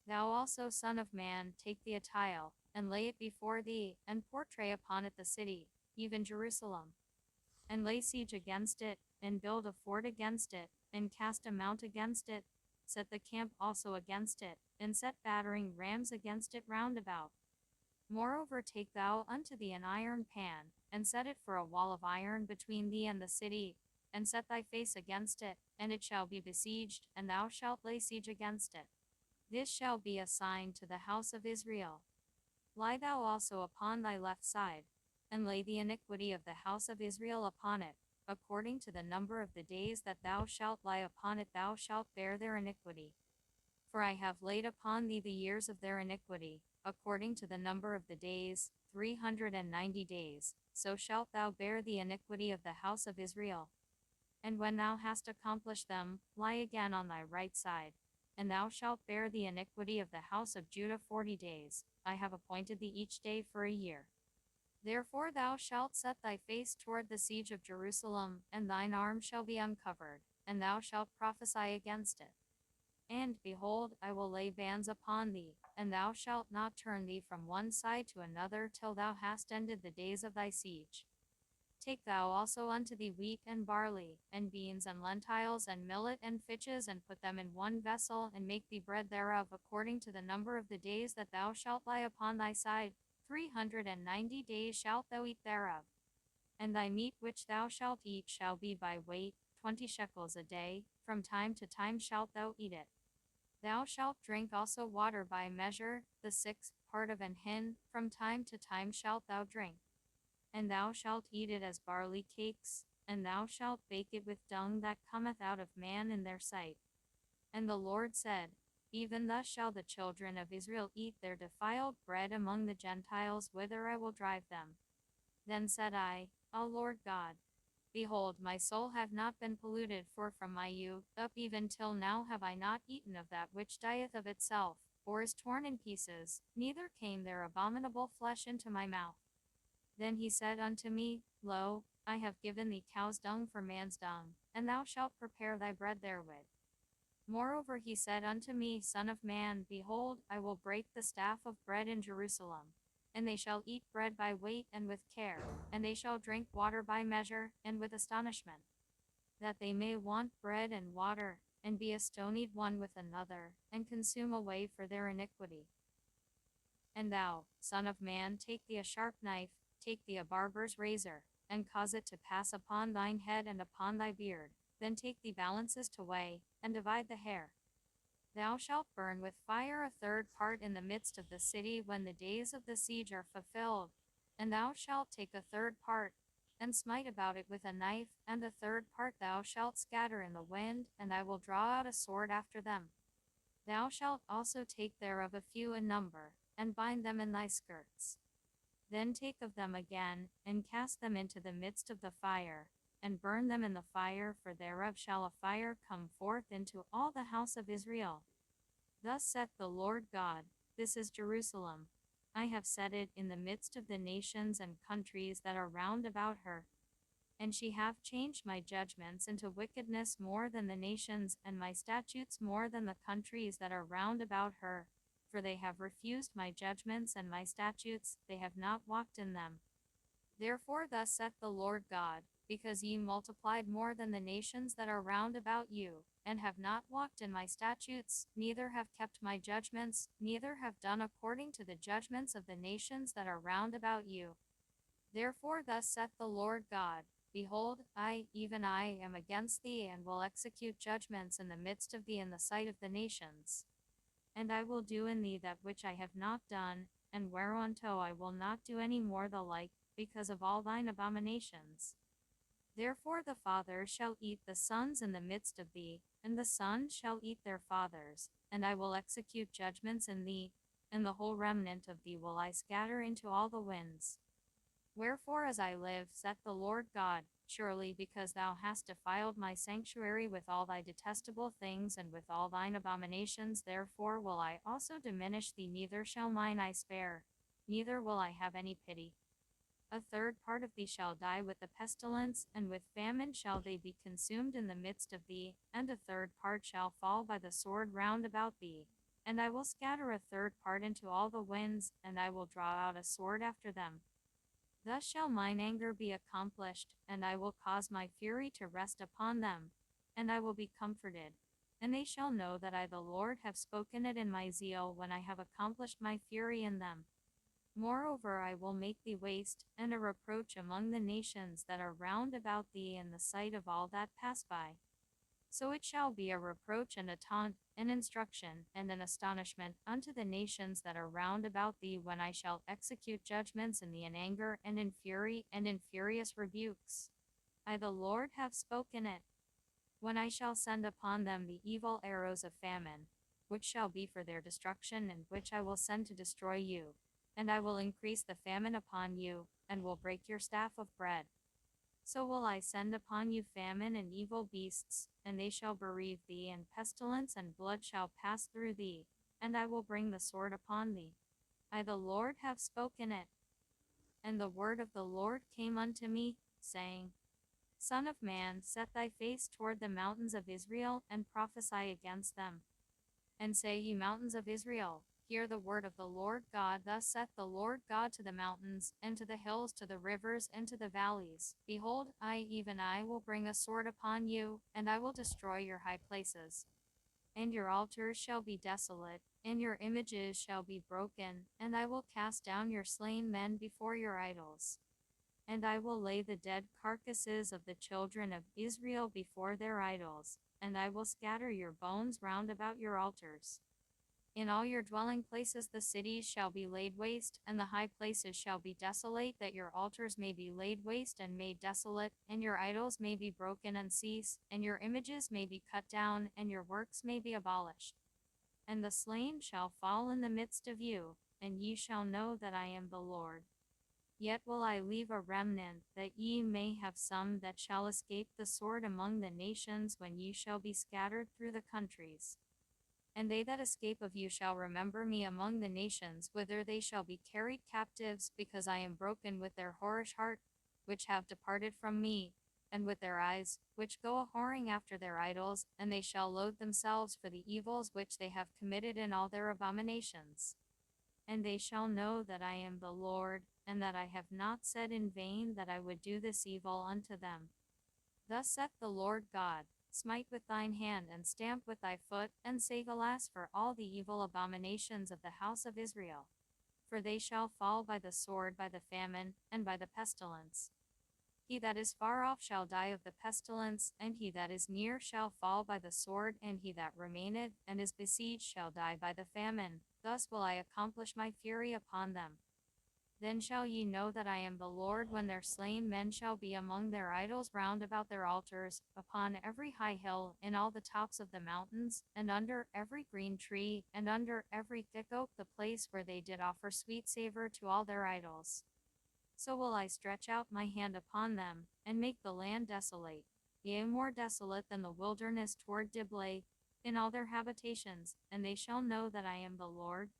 Thou also, son of man, take thee a tile, and lay it before thee, and portray upon it the city, even Jerusalem. And lay siege against it, and build a fort against it, and cast a mount against it. Set the camp also against it, and set battering rams against it round about. Moreover, take thou unto thee an iron pan, and set it for a wall of iron between thee and the city, and set thy face against it, and it shall be besieged, and thou shalt lay siege against it. This shall be a sign to the house of Israel. Lie thou also upon thy left side, and lay the iniquity of the house of Israel upon it, according to the number of the days that thou shalt lie upon it thou shalt bear their iniquity. For I have laid upon thee the years of their iniquity, according to the number of the days, 390 days, so shalt thou bear the iniquity of the house of Israel. And when thou hast accomplished them, lie again on thy right side, and thou shalt bear the iniquity of the house of Judah 40 days. I have appointed thee each day for a year. Therefore thou shalt set thy face toward the siege of Jerusalem, and thine arm shall be uncovered, and thou shalt prophesy against it. And, behold, I will lay bands upon thee, and thou shalt not turn thee from one side to another till thou hast ended the days of thy siege. Take thou also unto thee wheat and barley, and beans and lentils and millet and fitches, and put them in one vessel, and make thee bread thereof, according to the number of the days that thou shalt lie upon thy side. 390 days shalt thou eat thereof. And thy meat which thou shalt eat shall be by weight, 20 shekels a day, from time to time shalt thou eat it. Thou shalt drink also water by measure, the 6th part of an hin, from time to time shalt thou drink. And thou shalt eat it as barley cakes, and thou shalt bake it with dung that cometh out of man in their sight. And the Lord said, Even thus shall the children of Israel eat their defiled bread among the Gentiles, whither I will drive them. Then said I, O Lord God, behold, my soul hath not been polluted, for from my youth up even till now have I not eaten of that which dieth of itself, or is torn in pieces, neither came there abominable flesh into my mouth. Then he said unto me, Lo, I have given thee cow's dung for man's dung, and thou shalt prepare thy bread therewith. Moreover he said unto me, Son of man, behold, I will break the staff of bread in Jerusalem, and they shall eat bread by weight and with care, and they shall drink water by measure, and with astonishment, that they may want bread and water, and be astonied one with another, and consume away for their iniquity. And thou, son of man, take thee a sharp knife, take thee a barber's razor, and cause it to pass upon thine head and upon thy beard. Then take thee balances to weigh, and divide the hair. Thou shalt burn with fire a third part in the midst of the city when the days of the siege are fulfilled. And thou shalt take a third part, and smite about it with a knife, and the third part thou shalt scatter in the wind, and I will draw out a sword after them. Thou shalt also take thereof a few in number, and bind them in thy skirts. Then take of them again, and cast them into the midst of the fire, and burn them in the fire, for thereof shall a fire come forth into all the house of Israel. Thus saith the Lord God, This is Jerusalem. I have set it in the midst of the nations and countries that are round about her. And she hath changed my judgments into wickedness more than the nations, and my statutes more than the countries that are round about her. For they have refused my judgments and my statutes, they have not walked in them. Therefore thus saith the Lord God, because ye multiplied more than the nations that are round about you, and have not walked in my statutes, neither have kept my judgments, neither have done according to the judgments of the nations that are round about you. Therefore thus saith the Lord God, Behold, I, even I, am against thee, and will execute judgments in the midst of thee in the sight of the nations. And I will do in thee that which I have not done, and whereunto I will not do any more the like, because of all thine abominations. Therefore the fathers shall eat the sons in the midst of thee, and the sons shall eat their fathers, and I will execute judgments in thee, and the whole remnant of thee will I scatter into all the winds. Wherefore as I live, saith the Lord God, surely because thou hast defiled my sanctuary with all thy detestable things and with all thine abominations, therefore will I also diminish thee, neither shall mine eye spare, neither will I have any pity. A third part of thee shall die with the pestilence, and with famine shall they be consumed in the midst of thee, and a third part shall fall by the sword round about thee, And I will scatter a third part into all the winds, and I will draw out a sword after them. Thus shall mine anger be accomplished, and I will cause my fury to rest upon them, and I will be comforted. And they shall know that I the Lord have spoken it in my zeal when I have accomplished my fury in them. Moreover, I will make thee waste, and a reproach among the nations that are round about thee in the sight of all that pass by. So it shall be a reproach and a taunt, an instruction, and an astonishment unto the nations that are round about thee when I shall execute judgments in thee in anger and in fury and in furious rebukes. I the Lord have spoken it. When I shall send upon them the evil arrows of famine, which shall be for their destruction, and which I will send to destroy you, and I will increase the famine upon you, and will break your staff of bread. So will I send upon you famine and evil beasts, and they shall bereave thee, and pestilence and blood shall pass through thee, and I will bring the sword upon thee. I the Lord have spoken it. And the word of the Lord came unto me, saying, Son of man, set thy face toward the mountains of Israel, and prophesy against them. And say, Ye mountains of Israel, hear the word of the Lord God. Thus saith the Lord God to the mountains, and to the hills, to the rivers, and to the valleys, Behold, I, even I, will bring a sword upon you, and I will destroy your high places. And your altars shall be desolate, and your images shall be broken, and I will cast down your slain men before your idols. And I will lay the dead carcasses of the children of Israel before their idols, and I will scatter your bones round about your altars. In all your dwelling places the cities shall be laid waste, and the high places shall be desolate, that your altars may be laid waste and made desolate, and your idols may be broken and cease, and your images may be cut down, and your works may be abolished. And the slain shall fall in the midst of you, and ye shall know that I am the Lord. Yet will I leave a remnant, that ye may have some that shall escape the sword among the nations when ye shall be scattered through the countries. And they that escape of you shall remember me among the nations, whither they shall be carried captives, because I am broken with their whorish heart, which have departed from me, and with their eyes, which go a-whoring after their idols, and they shall loathe themselves for the evils which they have committed in all their abominations. And they shall know that I am the Lord, and that I have not said in vain that I would do this evil unto them. Thus saith the Lord God, Smite with thine hand, and stamp with thy foot, and say, Alas for all the evil abominations of the house of Israel! For they shall fall by the sword, by the famine, and by the pestilence. He that is far off shall die of the pestilence, and he that is near shall fall by the sword, and he that remaineth and is besieged shall die by the famine. Thus will I accomplish my fury upon them. Then shall ye know that I am the Lord, when their slain men shall be among their idols round about their altars, upon every high hill, in all the tops of the mountains, and under every green tree, and under every thick oak, the place where they did offer sweet savour to all their idols. So will I stretch out my hand upon them, and make the land desolate, yea, more desolate than the wilderness toward Diblah, in all their habitations, and they shall know that I am the Lord,